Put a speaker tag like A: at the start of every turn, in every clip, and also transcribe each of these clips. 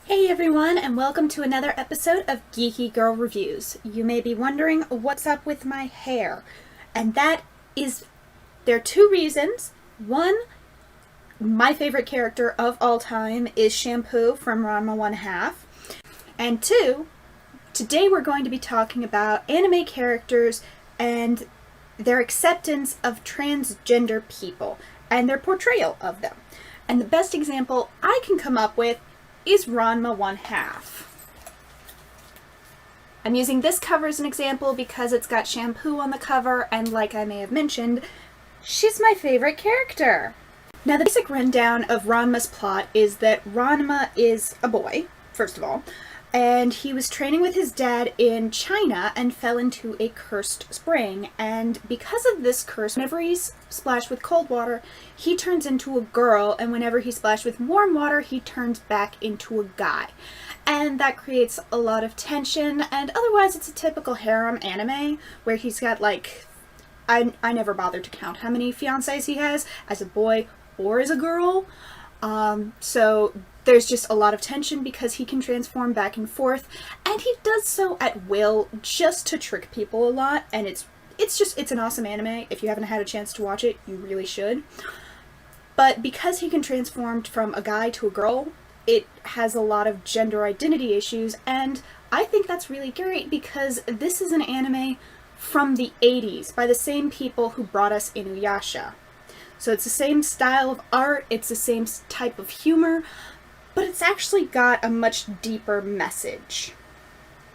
A: Hey everyone, and welcome to another episode of Geeky Girl Reviews. You may be wondering what's up with my hair, and there are two reasons. One, my favorite character of all time is Shampoo from Ranma 1/2, and two, today we're going to be talking about anime characters and their acceptance of transgender people and their portrayal of them. And the best example I can come up with is Ranma 1/2. I'm using this cover as an example because it's got Shampoo on the cover, and like I may have mentioned, she's my favorite character. Now, the basic rundown of Ranma's plot is that Ranma is a boy, first of all, and he was training with his dad in China and fell into a cursed spring, and because of this curse, whenever he's splashed with cold water, he turns into a girl, and whenever he's splashed with warm water, he turns back into a guy. And that creates a lot of tension, and otherwise it's a typical harem anime, where he's got like, I never bothered to count how many fiancés he has, as a boy or as a girl. So there's just a lot of tension because he can transform back and forth, and he does so at will just to trick people a lot, and it's an awesome anime. If you haven't had a chance to watch it, you really should. But because he can transform from a guy to a girl, it has a lot of gender identity issues, and I think that's really great because this is an anime from the 80s by the same people who brought us Inuyasha. So it's the same style of art, it's the same type of humor, but it's actually got a much deeper message.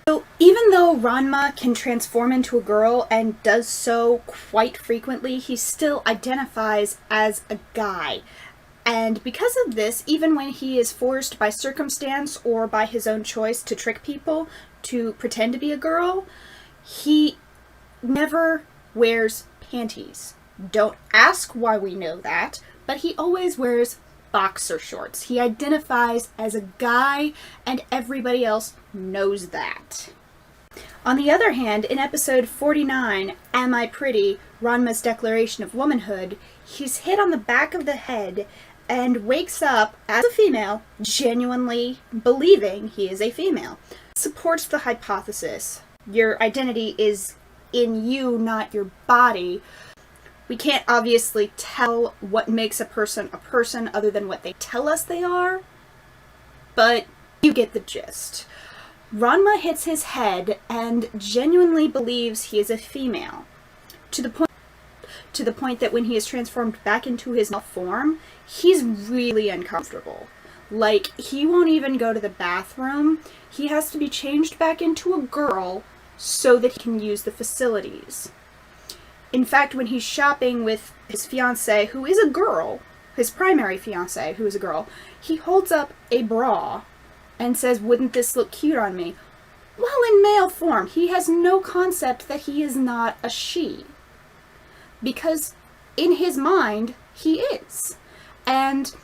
A: So even though Ranma can transform into a girl and does so quite frequently, he still identifies as a guy. And because of this, even when he is forced by circumstance or by his own choice to trick people to pretend to be a girl, he never wears panties. Don't ask why we know that, but he always wears boxer shorts. He identifies as a guy, and everybody else knows that. On the other hand, in episode 49, Am I Pretty? Ranma's Declaration of Womanhood, he's hit on the back of the head and wakes up as a female, genuinely believing he is a female. Supports the hypothesis. Your identity is in you, not your body. We can't obviously tell what makes a person other than what they tell us they are, but you get the gist. Ranma hits his head and genuinely believes he is a female, to the point that when he is transformed back into his male form, he's really uncomfortable. Like, he won't even go to the bathroom. He has to be changed back into a girl so that he can use the facilities. In fact, when he's shopping with his fiancée, who is a girl, his primary fiancée, who is a girl, he holds up a bra and says, "Wouldn't this look cute on me?" While in male form, he has no concept that he is not a she. Because in his mind, he is. And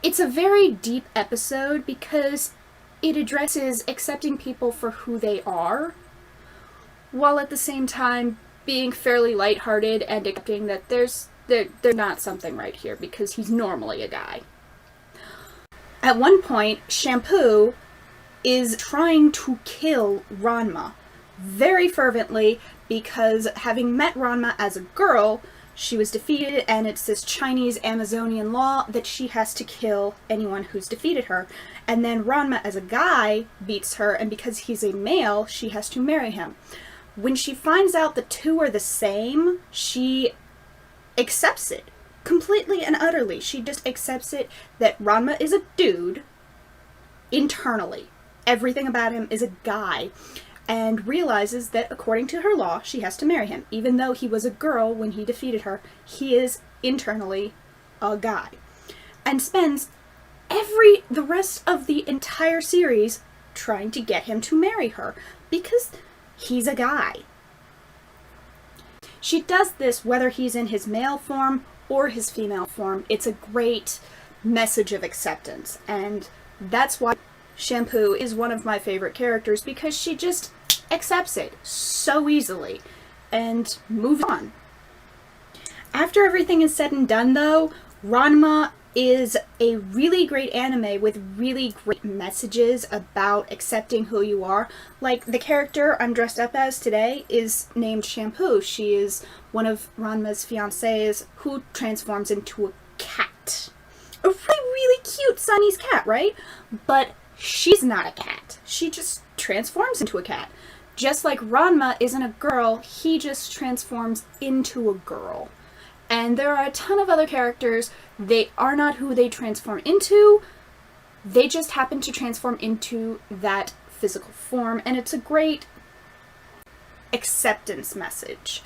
A: it's a very deep episode because it addresses accepting people for who they are, while at the same time being fairly lighthearted and accepting that there's not something right here because he's normally a guy. At one point, Shampoo is trying to kill Ranma very fervently because, having met Ranma as a girl, she was defeated, and it's this Chinese Amazonian law that she has to kill anyone who's defeated her. And then Ranma as a guy beats her, and because he's a male, she has to marry him. When she finds out the two are the same, she accepts it completely and utterly. She just accepts it that Ranma is a dude internally. Everything about him is a guy, and realizes that according to her law, she has to marry him. Even though he was a girl when he defeated her, he is internally a guy. And spends the rest of the entire series trying to get him to marry her because he's a guy. She does this whether he's in his male form or his female form. It's a great message of acceptance, and that's why Shampoo is one of my favorite characters, because she just accepts it so easily and moves on. After everything is said and done, though, Ranma is a really great anime with really great messages about accepting who you are. Like, the character I'm dressed up as today is named Shampoo. She is one of Ranma's fiancés who transforms into a cat. A really, really cute Sunny's cat, right? But she's not a cat. She just transforms into a cat. Just like Ranma isn't a girl, he just transforms into a girl. And there are a ton of other characters. They are not who they transform into. They just happen to transform into that physical form. And it's a great acceptance message.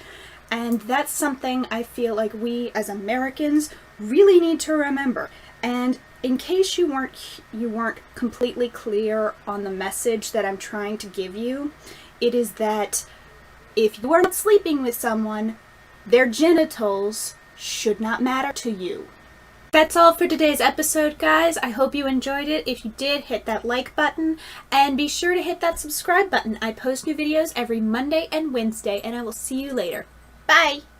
A: And that's something I feel like we as Americans really need to remember. And in case you weren't completely clear on the message that I'm trying to give you, it is that if you are not sleeping with someone, their genitals should not matter to you. That's all for today's episode, guys. I hope you enjoyed it. If you did, hit that like button and be sure to hit that subscribe button. I post new videos every Monday and Wednesday, and I will see you later. Bye!